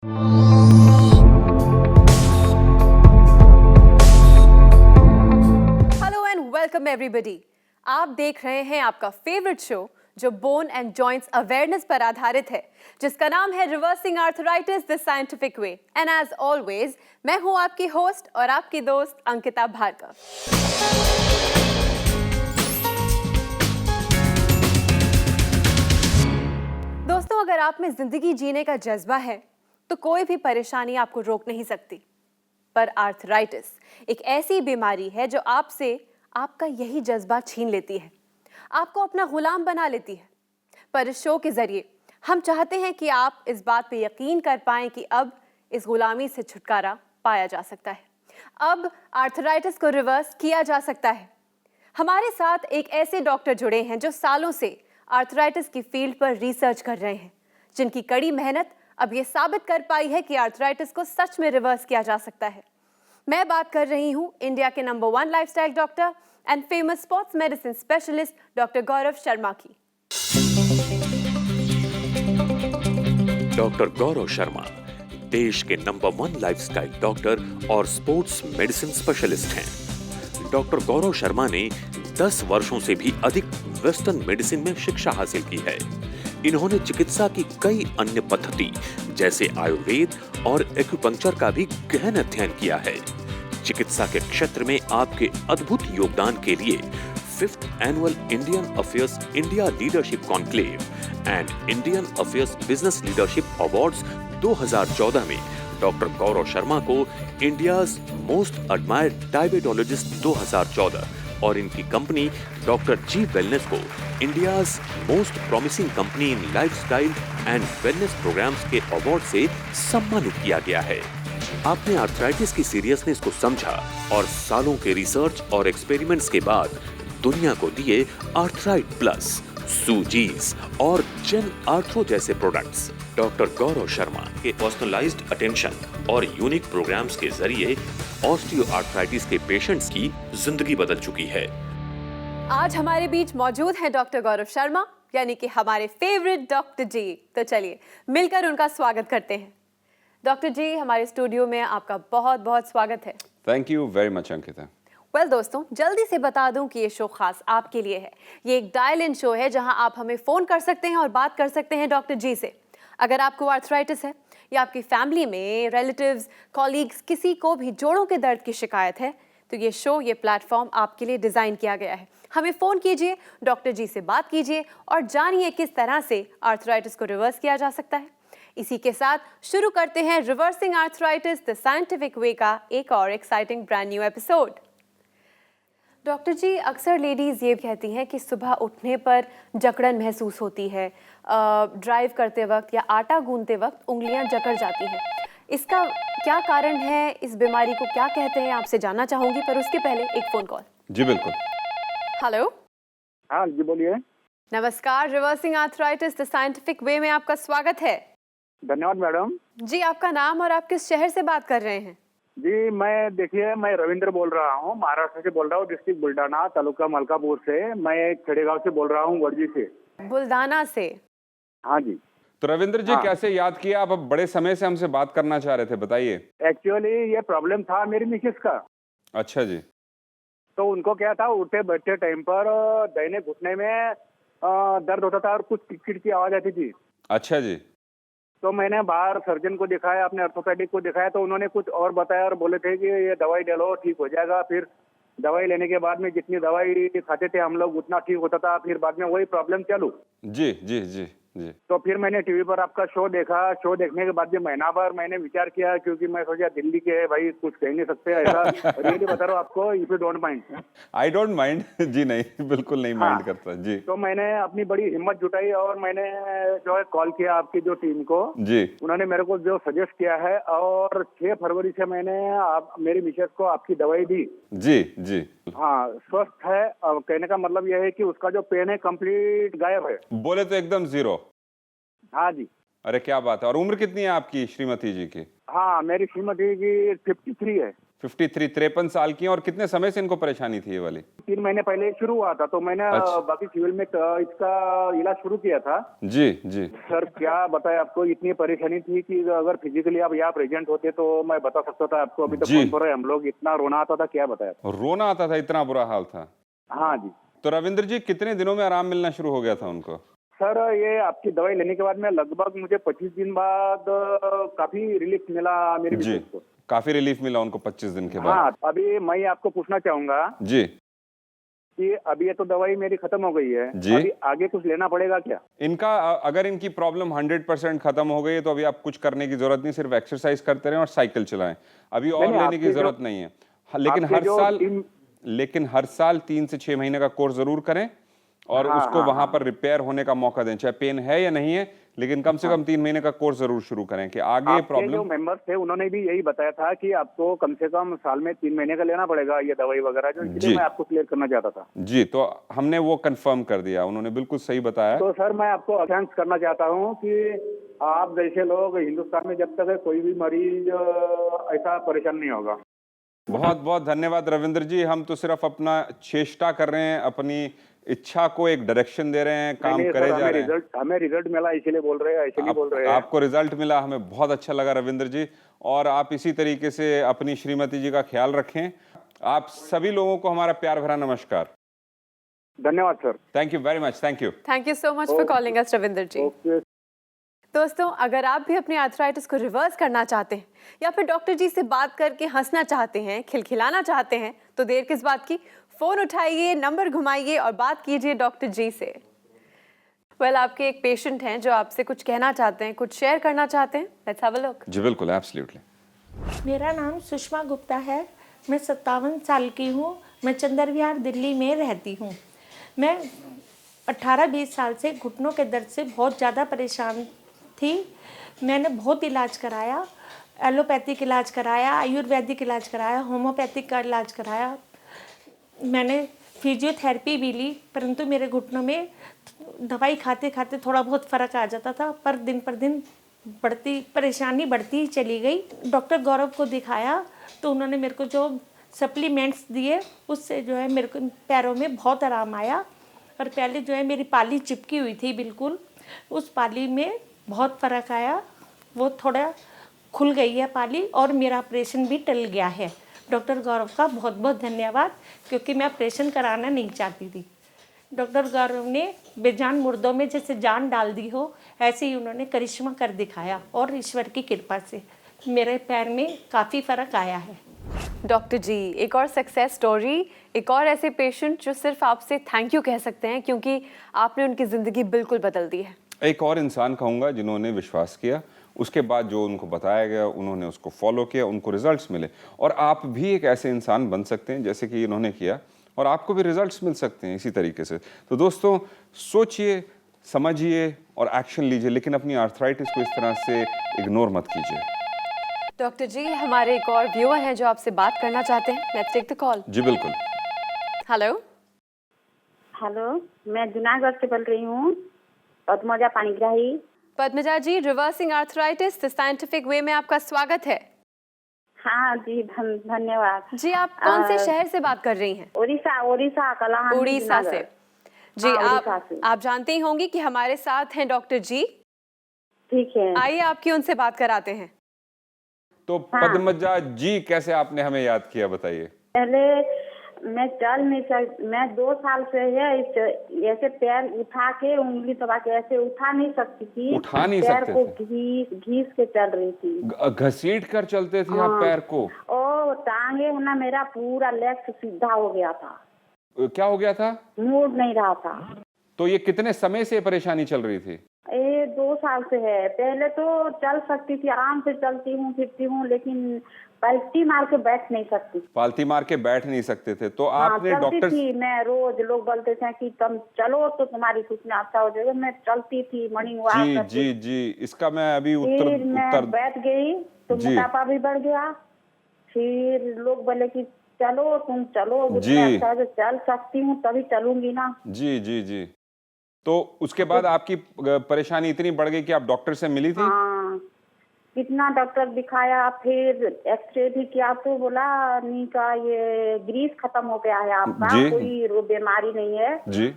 Hello and welcome everybody. आप देख रहे हैं आपका फेवरेट शो जो बोन एंड जॉइंट्स अवेयरनेस पर आधारित है, जिसका नाम है reversing arthritis the scientific way. And as always मैं हूं आपकी होस्ट और आपकी दोस्त अंकिता भार्गव। दोस्तों, अगर आप में जिंदगी जीने का जज्बा है तो कोई भी परेशानी आपको रोक नहीं सकती। पर आर्थराइटिस एक ऐसी बीमारी है जो आपसे आपका यही जज्बा छीन लेती है, आपको अपना गुलाम बना लेती है। पर इस शो के जरिए हम चाहते हैं कि आप इस बात पे यकीन कर पाएं कि अब इस गुलामी से छुटकारा पाया जा सकता है, अब आर्थराइटिस को रिवर्स किया जा सकता है। हमारे साथ एक ऐसे डॉक्टर जुड़े हैं जो सालों से आर्थराइटिस की फील्ड पर रिसर्च कर रहे हैं, जिनकी कड़ी मेहनत अब ये साबित कर पाई है कि आर्थराइटिस को सच में रिवर्स किया जा सकता है। मैं बात कर रही हूं इंडिया के number 1 lifestyle doctor and famous sports medicine specialist doctor Gaurav Sharma की। डॉक्टर गौरव शर्मा देश के नंबर 1 लाइफस्टाइल डॉक्टर और स्पोर्ट्स मेडिसिन स्पेशलिस्ट हैं। डॉक्टर गौरव शर्मा ने 10 वर्षों से भी अधिक वेस्टर्न मेडिसिन में शिक्षा हासिल की है। इन्होंने चिकित्सा की कई अन्य पद्धति जैसे आयुर्वेद और एक्यूपंक्चर का भी गहन अध्ययन किया है। चिकित्सा के क्षेत्र में आपके अद्भुत योगदान के लिए 5th annual Indian affairs India leadership conclave and Indian affairs business leadership awards 2014 में डॉक्टर गौरव शर्मा को इंडियाज मोस्ट एडमायर्ड डायबिटोलॉजिस्ट 2014 और इनकी कंपनी डॉक्टर जी वेलनेस को India's most promising company in lifestyle and wellness programmes के award से सम्मानित किया गया है। आपने आर्थराइटिस की सीरियसनेस को समझा और सालों के रिसर्च और एक्सपेरिमेंट्स के बाद दुनिया को दिए आर्थराइट प्लस, सूजीज और जेन आर्थरो जैसे प्रोडक्ट्स। डॉक्टर गौरव शर्मा के पर्सनलाइज्ड अटेंशन और यूनिक प्रोग्राम्स के जरिए ऑस्टियोआर्थराइटिस के पेशेंट्स की जिंदगी बदल चुकी है। आज हमारे बीच मौजूद हैं डॉक्टर गौरव शर्मा, यानी कि हमारे फेवरेट डॉक्टर जी। तो चलिए मिलकर उनका स्वागत करते हैं। डॉक्टर जी, हमारे स्टूडियो में आपका बहुत बहुत स्वागत है। Thank you very much Ankita. Well दोस्तों, जल्दी से बता दूं कि ये शो खास आपके लिए है। ये एक डायल इन शो है जहां आप हमें फोन कर सकते हैं और बात कर सकते हैं डॉक्टर जी से। अगर आपको आर्थराइटिस है या आपकी फैमिली में रिलेटिव्स, कॉलीग्स, किसी को भी जोड़ों के दर्द की शिकायत है, तो ये शो, ये प्लेटफॉर्म आपके लिए डिज़ाइन किया गया है। हमें फ़ोन कीजिए, डॉक्टर जी से बात कीजिए और जानिए किस तरह से आर्थराइटिस को रिवर्स किया जा सकता है। इसी के साथ शुरू करते हैं reversing arthritis the scientific way का एक और exciting brand new episode. Doctor ji, अक्सर लेडीज़ ये कहती हैं कि सुबह उठने पर जकड़न महसूस होती है, ड्राइव करते वक्त या आटा गूंदते वक्त उंगलियां जकड़ जाती हैं। इसका क्या कारण है, इस बीमारी को क्या कहते हैं, आपसे जानना चाहूँगी। पर उसके पहले एक फ़ोन कॉल। जी बिल्कुल। हेलो। हाँ जी, बोलिए। नमस्कार, reversing arthritis the scientific way में आपका स्वागत है। धन्यवाद मैडम जी, आपका नाम और आप किस शहर से बात कर रहे हैं? जी। मैं रविंद्र बोल रहा हूँ, महाराष्ट्र से बोल रहा हूँ, डिस्ट्रिक्ट बुल्ढाना, तालुका मलकापुर से। मैं खेड़ेगांव से बोल रहा हूँ, वर्जी से। बुल्ढाना से? हाँ जी। तो रविंद्र जी, हाँ। कैसे याद किया आप? अब बड़े समय से हमसे बात करना चाह रहे थे, बताइए। एक्चुअली ये प्रॉब्लम था मेरी मिसेस का। अच्छा जी। तो उनको क्या था, उठे बैठे टाइम पर दाहिने घुटने में दर्द होता था और कुछ किटकिट की आवाज आती थी। अच्छा जी। तो मैंने बाहर सर्जन को दिखाया, अपने ऑर्थोपेडिक को दिखाया, तो उन्होंने कुछ और बताया और बोले थे कि ये दवाई ले लो, ठीक हो जाएगा। फिर दवाई लेने के बाद में जितनी दवाई खाते थे हम लोग उतना ठीक होता था। फिर बाद में वही प्रॉब्लम चालू। जी जी जी जी। तो फिर मैंने टीवी पर आपका शो देखा। शो देखने के बाद में महीना भर मैंने विचार किया, क्योंकि मैं सोचा दिल्ली के है भाई, कुछ कह नहीं सकते ऐसा। रियली बता रहा हूँ आपको, if you don't mind. I don't mind. जी नहीं, बिल्कुल नहीं माइंड करता जी। तो मैंने अपनी बड़ी हिम्मत जुटाई और मैंने जो है कॉल किया आपकी जो टीम को। जी। उन्होंने मेरे को जो सजेस्ट किया है और 6 फरवरी से मैंने मेरी मिसेस को आपकी दवाई दी। जी जी। हाँ, स्वस्थ है। कहने का मतलब यह है कि उसका जो पेन है कंप्लीट गायब है। बोले तो एकदम जीरो। हाँ जी। अरे क्या बात है। और उम्र कितनी है आपकी श्रीमती जी की? हाँ, मेरी श्रीमती की 53 है। 53 साल की हैं। और कितने समय से इनको परेशानी थी ये वाली? 3 महीने पहले शुरू हुआ था, तो मैंने अच्छा। बाकी सिविल में इसका इलाज शुरू किया था। जी जी। सर क्या बताए आपको, इतनी परेशानी थी कि अगर फिजिकली आप यहाँ प्रेजेंट होते तो मैं बता सकता था आपको। अभी तो जी। फोन पर है हम लोग, इतना रोना आता था, क्या बताया। रोना आता था, इतना बुरा हाल था? हाँ जी। तो रविंद्र जी, कितने दिनों में आराम मिलना शुरू हो गया था उनको? सर ये आपकी दवाई लेने के बाद में लगभग मुझे 25 दिन बाद काफी रिलीफ मिला मेरी जी, मिसेज को। काफी रिलीफ मिला उनको 25 दिन के बाद? हाँ, अभी मैं आपको पूछना चाहूंगा जी कि अभी ये तो दवाई मेरी खत्म हो गई है, जी। अभी आगे कुछ लेना पड़ेगा क्या? इनका अगर इनकी प्रॉब्लम 100% खत्म हो गई है तो अभी आप कुछ करने की जरूरत नहीं, सिर्फ एक्सरसाइज करते रहें और साइकिल चलाएं। अभी और नहीं, लेने की आपके जरूरत जो- नहीं है। लेकिन आपके हर जो साल टीम- 3 से 6 महीने का कोर्स जरूर करें और हाँ, उसको हाँ, वहां हाँ। पर रिपेयर होने का मौका दें, चाहे पेन है या नहीं है, लेकिन कम से कम 3 महीने का कोर्स जरूर शुरू करें कि आगे आपके जो प्रॉब्लम। मेंबर्स थे उन्होंने भी यही बताया था कि आपको कम से कम साल में 3 महीने का लेना पड़ेगा ये दवाई वगैरह, जो जी। इसलिए मैं आपको क्लियर करना चाहता था। जी, तो हमने वो कंफर्म कर दिया, उन्होंने बिल्कुल सही बताया। तो सर मैं आपको थैंक्स करना चाहता हूँ कि आप जैसे लोग हिंदुस्तान में जब तक है कोई भी मरीज ऐसा परेशान नहीं होगा। बहुत बहुत धन्यवाद रविंद्र जी। हम तो सिर्फ अपना चेष्टा कर रहे हैं, अपनी इच्छा को एक डायरेक्शन दे रहे हैं, काम नहीं, करे सर, जा रहे हैं। हमें रिजल्ट मिला इसीलिए बोल रहे हैं, ऐसे नहीं बोल रहे हैं। आपको रिजल्ट मिला, हमें बहुत अच्छा लगा रविंद्र जी। और आप इसी तरीके से अपनी श्रीमती जी का ख्याल रखें। आप सभी लोगों को हमारा प्यार भरा नमस्कार। धन्यवाद sir. Thank you very much. Thank you. Thank you so much for calling us Ravinder ji. Okay. दोस्तों, अगर आप भी अपनी आर्थराइटिस को रिवर्स करना चाहते हैं या फिर डॉक्टर जी से बात करके हंसना चाहते हैं, खिलखिलाना चाहते हैं, तो देर किस बात की, फोन उठाइए, नंबर घुमाइए और बात कीजिए डॉक्टर जी से। आपके एक पेशेंट हैं जो आपसे कुछ कहना चाहते हैं, कुछ शेयर करना चाहते हैं। Let's have a look. जी बिल्कुल, एब्सोल्युटली। मेरा नाम सुषमा गुप्ता है। मैं 57 साल की हूँ। मैं चंदर विहार दिल्ली में रहती हूँ। मैं 18-20 साल से घुटनों के दर्द से बहुत ज़्यादा परेशान थी। मैंने बहुत इलाज कराया, एलोपैथिक इलाज कराया, आयुर्वेदिक इलाज कराया, होम्योपैथिक का इलाज कराया। मैंने फिजियोथेरेपी भी ली, परंतु मेरे घुटनों में दवाई खाते खाते थोड़ा बहुत फ़र्क आ जाता था, पर दिन परेशानी बढ़ती ही चली गई। डॉक्टर गौरव को दिखाया तो उन्होंने मेरे को जो सप्लीमेंट्स दिए उससे जो है मेरे को पैरों में बहुत आराम आया। और पहले जो है मेरी पाली चिपकी हुई थी बिल्कुल, उस पाली में बहुत फ़र्क आया, वो थोड़ा खुल गई है पाली और मेरा ऑपरेशन भी टल गया है। डॉक्टर गौरव का बहुत बहुत धन्यवाद, क्योंकि मैं ऑपरेशन कराना नहीं चाहती थी। डॉक्टर गौरव ने बेजान मुर्दों में जैसे जान डाल दी हो, ऐसे ही उन्होंने करिश्मा कर दिखाया और ईश्वर की कृपा से मेरे पैर में काफ़ी फ़र्क आया है। डॉक्टर जी, एक और सक्सेस स्टोरी, एक और ऐसे पेशेंट जो सिर्फ आपसे थैंक यू कह सकते हैं क्योंकि आपने उनकी ज़िंदगी बिल्कुल बदल दी है। एक और इंसान कहूँगा जिन्होंने विश्वास किया, उसके बाद जो उनको बताया गया उन्होंने उसको फॉलो किया, उनको रिजल्ट्स मिले। और आप भी एक ऐसे इंसान बन सकते हैं जैसे कि इन्होंने किया, और आपको भी रिजल्ट्स मिल सकते हैं इसी तरीके से। तो दोस्तों, सोचिए, समझिए और एक्शन लीजिए, लेकिन अपनी आर्थराइटिस को इस तरह से इग्नोर मत कीजिए। डॉक्टर जी, हमारे एक और व्यूअर हैं जो आपसे बात करना चाहते हैं। Let's take the call. जी बिल्कुल। हेलो। हेलो, मैं जूनागढ़ से बोल रही हूँ, Padmaja Panigrahi. Padmaja ji, reversing arthritis the scientific way में आपका स्वागत है। हाँ जी, धन्यवाद जी, आप कौन से शहर से बात कर रही हैं? उड़ीसा कलाहांडी उड़ीसा से। जी, हाँ, उड़ीसा से। आप जानती होंगी कि हमारे साथ हैं डॉक्टर जी। ठीक है, आइए आपकी उनसे बात कराते हैं। तो पद्मजा जी, कैसे आपने हमें याद किया, बताइए। पहले मैं चल नहीं सकती, मैं 2 साल से है ऐसे पैर उठा के उंगली दबा के ऐसे उठा नहीं सकती थी। उठा नहीं पैर सकते को थे? घीस के चल रही थी। घसीट कर चलते थे आप पैर को? ओ टांगे है ना, मेरा पूरा लेग सीधा हो गया था। क्या हो गया था? मुड़ नहीं रहा था। तो ये कितने समय से परेशानी चल रही थी? ये 2 साल से है। पहले तो चल सकती थी, आराम से चलती हूँ फिरती हूँ, लेकिन पलटी मार के बैठ नहीं सकती। पालती मार के बैठ नहीं सकते थे, तो हाँ, आपने चलती डॉक्टर थी मैं। रोज लोग बोलते थे कि तुम चलो तो तुम्हारी कुछ ना अच्छा हो जाएगा। मैं चलती थी, मॉर्निंग वॉक जी करती। जी जी, इसका मैं अभी फिर मैं बैठ गई तो जी। मोटापा भी बढ़ गया। फिर लोग बोले कि चलो तुम चलो, जी। जितना अच्छा से चल सकती हूँ तभी चलूंगी ना। जी जी जी। तो उसके बाद आपकी परेशानी इतनी बढ़ गई कि आप डॉक्टर से मिली थी? हाँ, कितना डॉक्टर दिखाया, फिर एक्सरे भी किया तो बोला नी का ये ग्रीस खत्म हो गया है आपका, जी। कोई बीमारी नहीं है, जी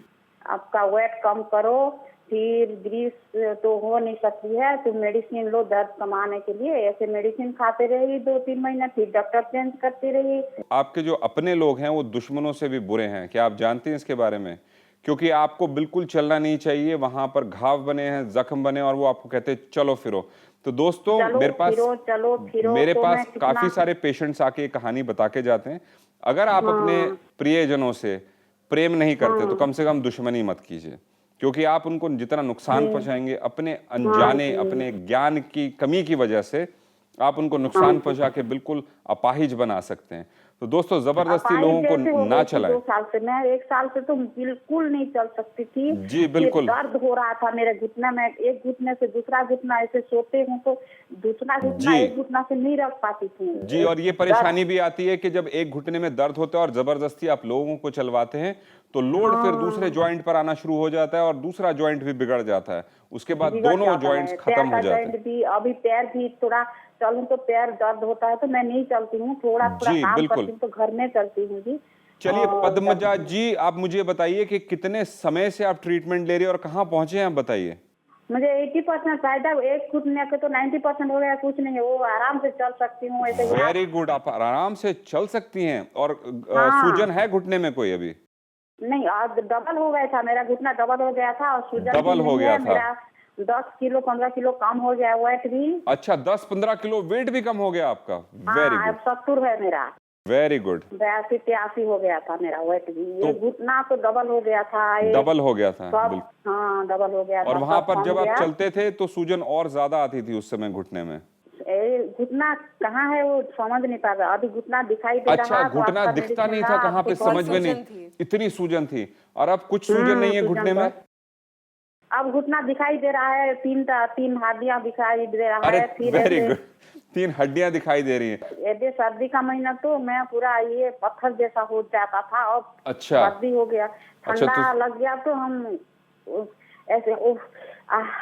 आपका वेट कम करो, फिर ग्रीस तो हो नहीं सकती है, तो मेडिसिन लो दर्द कमाने के लिए। ऐसे मेडिसिन खाते रही 2-3 महीने, फिर डॉक्टर चेंज करती रही। आपके जो अपने लोग हैं वो दुश्मनों से भी बुरे हैं, क्या आप जानते हैं इसके बारे में? क्योंकि आपको बिल्कुल चलना नहीं चाहिए, वहां पर घाव बने हैं, जख्म बने, और वो आपको कहते हैं चलो फिरो। तो दोस्तों चलो मेरे पास चलो फिरो मेरे तो पास मैं कितना- काफी सारे पेशेंट्स आके ये कहानी बता के जाते हैं। अगर आप अपने प्रियजनों से प्रेम नहीं करते तो कम से कम दुश्मनी मत कीजिए, क्योंकि आप उनको जितना नुकसान पहुंचाएंगे अपने अनजाने, अपने ज्ञान की कमी की वजह से आप उनको नुकसान पहुंचा के बिल्कुल अपाहिज बना सकते हैं। तो दोस्तों जबरदस्ती अपाहिज लोगों जैसे हो को ना गई थी चलाएं। 2 साल से, मैं 1 साल से तो बिल्कुल नहीं चल सकती थी। जी, बिल्कुल। ये दर्द हो रहा था मेरे घुटने में, एक घुटने से दूसरा घुटना, ऐसे सोते हूँ तो दूसरा घुटना जी। एक घुटना से नहीं रख पाती थी। जी, और ये परेशानी भी आती है कि जब एक घुटने में दर्द होता है और जबरदस्ती आप लोगों को चलवाते हैं तो लोड फिर दूसरे जॉइंट पर आना शुरू हो जाता है और दूसरा जॉइंट भी बिगड़ जाता है, उसके बाद बिगड़ दोनों जाता जॉइंट्स है। खत्म पैर हो का जाते जॉइंट हैं। भी, अभी पैर भी थोड़ा चलूं तो पैर दर्द होता है, तो मैं नहीं चलती हूँ, थोड़ा थोड़ा जी, काम बिल्कुल। करती हूँ तो घर में चलती हूँ जी। चलिए और पद्मजा जी, आप मुझे बताइए कि कितने समय से आप ट्रीटमेंट ले रही हैं और कहाँ पहुंचे हैं, आप बताइए। मुझे 80% फायदा, एक घुटने के तो 90% हो गया, कुछ नहीं है, वो आराम से चल सकती हूँ ऐसे। वेरी गुड, आप आराम से चल सकती हैं। और हाँ। सूजन है घुटने में कोई अभी? नहीं, आज डबल हो गया था मेरा घुटना, डबल हो गया था, और सूजन डबल भी हो नहीं गया है। था। मेरा 10 किलो 15 किलो कम हो गया, वेट भी। अच्छा, 10-15 किलो वेट भी कम हो गया आपका? वेरी हाँ, अब गुड, 70 है मेरा, वेरी गुड। 82-83 हो गया था मेरा वेट भी। ये तो- घुटना तो डबल हो गया था, ये डबल हो गया था, सब। बिल्कुल। हाँ, डबल हो गया और था, वहां सब पर कम जब आप गया। चलते थे तो सूजन और ज्यादा आती थी उस समय घुटने में? घुटना कहाँ है वो समझ नहीं पा रहा, अभी घुटना दिखाई दे अच्छा, रहा। तो घुटना आपका दिखता नहीं मेडिसिन था कहाँ पे, आपको बहुत समझ में सूजन नहीं, थी। इतनी सूजन थी। और अब कुछ सूजन नहीं है सूजन घुटने में? बस। अब घुटना दिखाई दे रहा है, 3 हड्डियां दिखाई दे रहा अरे है। फिर वेरी ऐसे- गुड, 3 हड्डियां दिखाई दे रही हैं। ऐसे सर्दी का महीना तो मैं पूरा ये पत्थर जैसा हो जाता था, अब अच्छा। सर्दी हो गया, अच्छा, ठंडा तो- लग गया तो हम ऐसे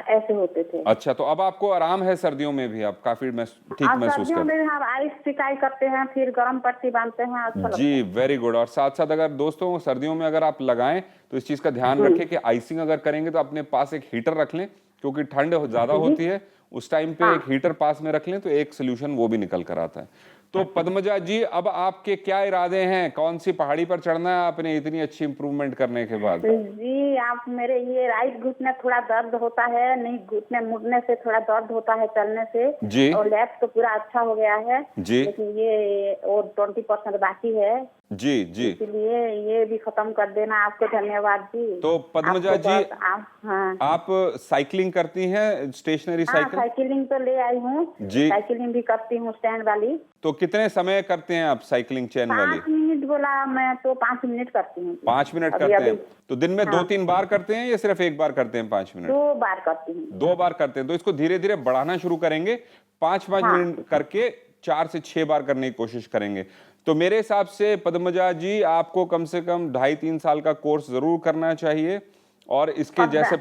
ऐसे होते थे। अच्छा, तो अब आपको आराम है सर्दियों में भी, आप काफी ठीक अब महसूस सर्दियों कर में हम आइस सिकाई करते हैं, फिर गर्म पट्टी बांधते हैं, अच्छा लगता है। जी, वेरी गुड। और साथ साथ अगर दोस्तों सर्दियों में अगर आप लगाएं तो इस चीज का ध्यान रखें कि आइसिंग अगर करेंगे तो अपने पास एक हीटर रख लें, क्योंकि ठंड ज्यादा होती है उस टाइम पे। एक हीटर पास में रख लें तो एक सोल्यूशन वो भी निकल कर आता है। तो पद्मजा जी, अब आपके क्या इरादे हैं, कौन सी पहाड़ी पर चढ़ना है आपने इतनी अच्छी इंप्रूवमेंट करने के बाद? जी, आप मेरे ये राइट घुटने थोड़ा दर्द होता है, नहीं घुटने मुड़ने से थोड़ा दर्द होता है चलने से जी। और लेफ्ट तो पूरा अच्छा हो गया है जी। लेकिन ये और 20% बाकी है, जी जी। इसलिए ये भी खत्म कर देना। आपको धन्यवाद जी। तो पद्मजा आपको जी, बस हाँ आप साइकिलिंग करती हैं, स्टेशनरी हाँ, साइकिल? साइकिलिंग तो ले आई हूँ जी। साइकिलिंग भी करती हूँ स्टैंड वाली। तो कितने समय करते हैं आप साइकिलिंग चेन वाली? 5 मिनट बोला, मैं तो 5 मिनट करती हूँ। 5 मिनट अभी- करते हैं? अभी तो दिन में हाँ। 2-3 बार करते हैं या सिर्फ एक बार करते हैं 5 मिनट? 2 बार करती हूँ। 2 बार करते हैं। तो इसको धीरे धीरे बढ़ाना शुरू करेंगे, 5-5 हाँ। मिनट करके 4 से 6 बार करने की कोशिश करेंगे। तो मेरे हिसाब से पद्मजा जी, आपको कम से कम 2.5-3 साल का कोर्स जरूर करना चाहिए। और इसके जैसे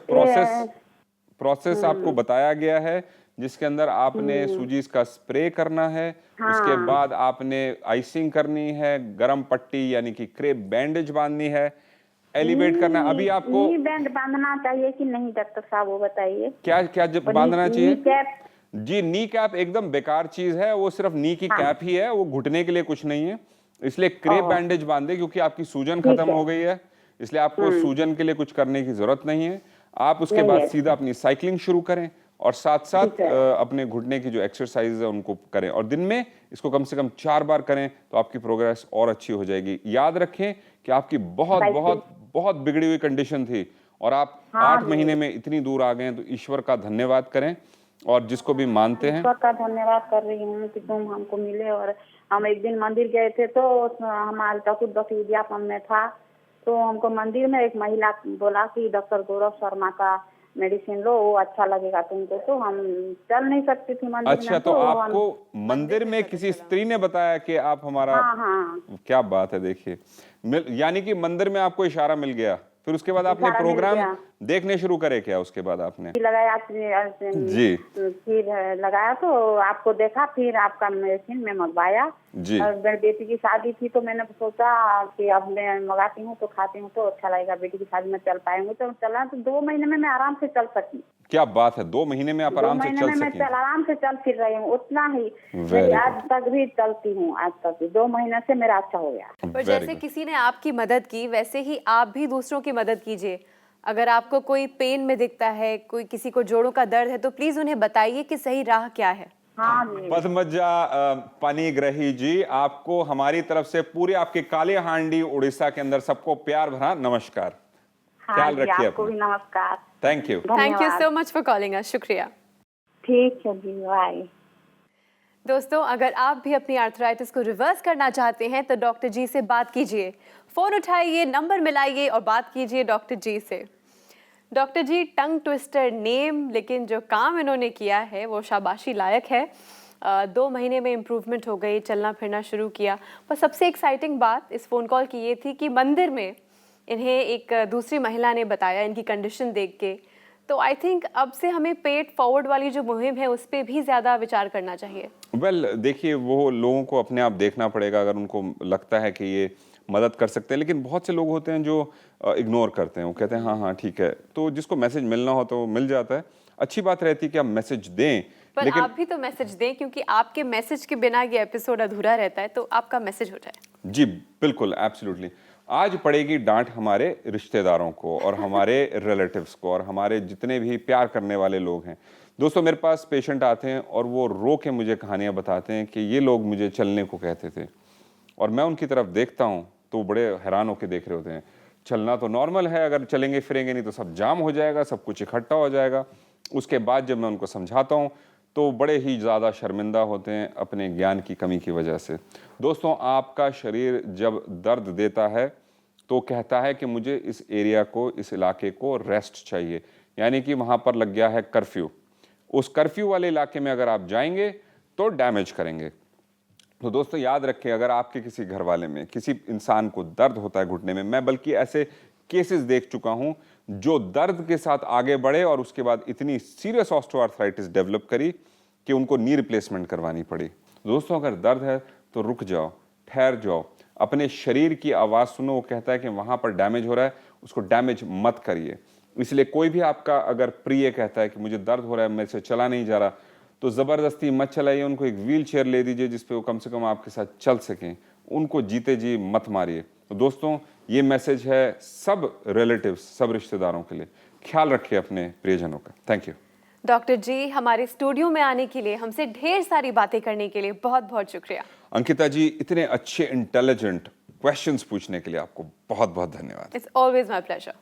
प्रोसेस आपको बताया गया है, जिसके अंदर आपने सूजीस का स्प्रे करना है, उसके बाद आपने आइसिंग करनी है, गरम पट्टी यानी कि क्रेप बैंडेज बांधनी है, एलिवेट करना है। अभी आपको नी बैंड बांधना चाहिए कि नहीं डॉक्टर साहब, वो बताइए। क्या क्या जब बांधना नी चाहिए? कैप। जी, नी कैप एकदम बेकार चीज है, वो सिर्फ नी की कैप ही है, वो घुटने के लिए कुछ नहीं है। इसलिए क्रेप बैंडेज बांधे, क्योंकि आपकी सूजन खत्म हो गई है, इसलिए आपको सूजन के लिए कुछ करने की जरूरत नहीं है। आप उसके बाद सीधा अपनी साइकिलिंग शुरू करें और साथ साथ अपने घुटने की जो एक्सरसाइज है उनको करें, और दिन में इसको कम से कम 4 बार करें तो आपकी प्रोग्रेस और अच्छी हो जाएगी। याद रखें कि आपकी बहुत बहुत बहुत बिगड़ी हुई कंडीशन थी और आप 8 महीने में इतनी दूर आ गए हैं, तो ईश्वर का धन्यवाद करें। और जिसको भी मानते हैं, ईश्वर का धन्यवाद कर रही हूँ कि तुम हमको मिले। और हम एक दिन मंदिर गए थे तो हमारे चतुर्दशी विद्यापन में था, तो हमको मंदिर में एक महिला बोला कि डॉक्टर गौरव शर्मा का मेडिसिन लो, वो अच्छा लगेगा तुमको। तो हम चल नहीं सकती थी मंदिर अच्छा, में, तो आपको मंदिर में किसी स्त्री ने बताया कि आप हमारा? हाँ हाँ क्या बात है, देखिए, यानी कि मंदिर में आपको इशारा मिल गया। फिर उसके बाद आपने सारा मिल प्रोग्राम गया। देखने शुरू करे क्या उसके बाद आपने? लगाया जी। फिर लगाया तो आपको देखा, फिर आपका मेडिसिन में मंगवाया। जी। और मेरी बेटी की शादी थी तो मैंने सोचा कि अब मैं मंगाती हूँ तो खाती हूँ तो अच्छा लगेगा, बेटी की शादी में चल पाएंगे। तो चला तो 2 महीने में मैं आराम से चल सकी। क्या बात है, 2 महीने में आप 2 आराम से महीने चल में मैं सकी? आराम से चल फिर रही हूँ, उतना ही। Very मैं आज तक भी चलती हूँ, आज तक भी 2 महीने से मेरा अच्छा हो गया। और Very जैसे good. किसी ने आपकी मदद की वैसे ही आप भी दूसरों की मदद कीजिए। अगर आपको कोई पेन में दिखता है, कोई किसी को जोड़ों का दर्द है, तो प्लीज उन्हें बताइए कि सही राह क्या है। हाँ जी। पद्मजा पानीग्राही जी, आपको हमारी तरफ से पूरे आपके काले हांडी उड़ीसा के अंदर सबको प्यार भरा नमस्कार। हाँ ख्याल जी, रखिए आपको अपना। भी नमस्कार। Thank you. थैंक यू धन्यवाद। सो मच फॉर कॉलिंग अस। शुक्रिया। ठीक है जी, बाय। दोस्तों, अगर आप भी अपनी आर्थराइटिस को रिवर्स करना चाहते हैं तो डॉक्टर जी से बात कीजिए। फ़ोन उठाइए, नंबर मिलाइए और बात कीजिए डॉक्टर जी से। डॉक्टर जी, टंग ट्विस्टर नेम, लेकिन जो काम इन्होंने किया है वो शाबाशी लायक है। 2 महीने में इम्प्रूवमेंट हो गई, चलना फिरना शुरू किया। पर सबसे एक्साइटिंग बात इस फ़ोन कॉल की ये थी कि मंदिर में इन्हें एक दूसरी महिला ने बताया इनकी कंडीशन देख के। तो आई थिंक अब से हमें पेट फॉरवर्ड वाली जो मुहिम है उस पर भी ज़्यादा विचार करना चाहिए। वेल, देखिए, वो लोगों को अपने आप देखना पड़ेगा अगर उनको लगता है कि ये मदद कर सकते हैं। लेकिन बहुत से लोग होते हैं जो इग्नोर करते हैं, वो कहते हैं हाँ हाँ ठीक है। तो जिसको मैसेज मिलना हो तो मिल जाता है। अच्छी बात रहती है कि आप मैसेज दें, पर लेकिन आप भी तो मैसेज दें, क्योंकि आपके मैसेज के बिना ये एपिसोड अधूरा रहता है। तो आपका मैसेज हो जाए। जी बिल्कुल, एब्सोल्युटली। आज पड़ेगी डांट हमारे रिश्तेदारों को और हमारे रिलेटिव्स को और हमारे जितने भी प्यार करने वाले लोग हैं। दोस्तों, मेरे पास पेशेंट आते हैं और वो रो के मुझे कहानियाँ बताते हैं कि ये लोग मुझे चलने को कहते थे और मैं उनकी तरफ देखता हूँ तो वो बड़े हैरान होकर देख रहे होते हैं। चलना तो नॉर्मल है, अगर चलेंगे फिरेंगे नहीं तो सब जाम हो जाएगा, सब कुछ इकट्ठा हो जाएगा। उसके बाद जब मैं उनको समझाता हूँ तो बड़े ही ज़्यादा शर्मिंदा होते हैं अपने ज्ञान की कमी की वजह से। दोस्तों, आपका शरीर जब दर्द देता है तो कहता है कि मुझे इस एरिया को, इस इलाके को रेस्ट चाहिए, यानी कि वहाँ पर लग गया है कर्फ्यू। उस कर्फ्यू वाले इलाके में अगर आप जाएंगे तो डैमेज करेंगे। तो दोस्तों याद रखें, अगर आपके किसी घर वाले में, किसी इंसान को दर्द होता है घुटने में, मैं बल्कि ऐसे केसेस देख चुका हूं जो दर्द के साथ आगे बढ़े और उसके बाद इतनी सीरियस ऑस्टियोआर्थराइटिस डेवलप करी कि उनको नी रिप्लेसमेंट करवानी पड़ी। दोस्तों, अगर दर्द है तो रुक जाओ, ठहर जाओ, अपने शरीर की आवाज़ सुनो। वो कहता है कि वहाँ पर डैमेज हो रहा है, उसको डैमेज मत करिए। इसलिए कोई भी आपका अगर प्रिय कहता है कि मुझे दर्द हो रहा है, मेरे से चला नहीं जा रहा, तो ज़बरदस्ती मत चलाइए। उनको एक व्हील चेयर ले दीजिए जिसपे वो कम से कम आपके साथ चल सकें। उनको जीते जी मत मारिए। तो दोस्तों, ये मैसेज है सब रिलेटिव्स, सब रिश्तेदारों के लिए। ख्याल रखिए अपने प्रियजनों का। Thank you. डॉक्टर जी, हमारे स्टूडियो में आने के लिए, हमसे ढेर सारी बातें करने के लिए बहुत बहुत शुक्रिया। अंकिता जी, इतने अच्छे इंटेलिजेंट क्वेश्चंस पूछने के लिए आपको बहुत बहुत धन्यवाद। It's always my pleasure.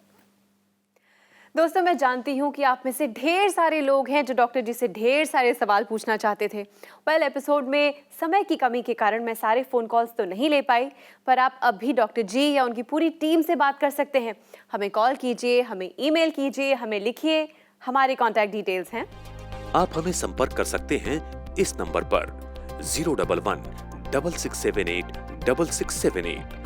दोस्तों, मैं जानती हूँ कि आप में से ढेर सारे लोग हैं जो डॉक्टर जी से ढेर सारे सवाल पूछना चाहते थे। वेल, एपिसोड में समय की कमी के कारण मैं सारे फ़ोन कॉल्स तो नहीं ले पाई, पर आप अब भी डॉक्टर जी या उनकी पूरी टीम से बात कर सकते हैं। हमें कॉल कीजिए, हमें ईमेल कीजिए, हमें लिखिए। हमारे कॉन्टैक्ट डिटेल्स हैं। आप हमें संपर्क कर सकते हैं इस नंबर पर 011 6678 6678।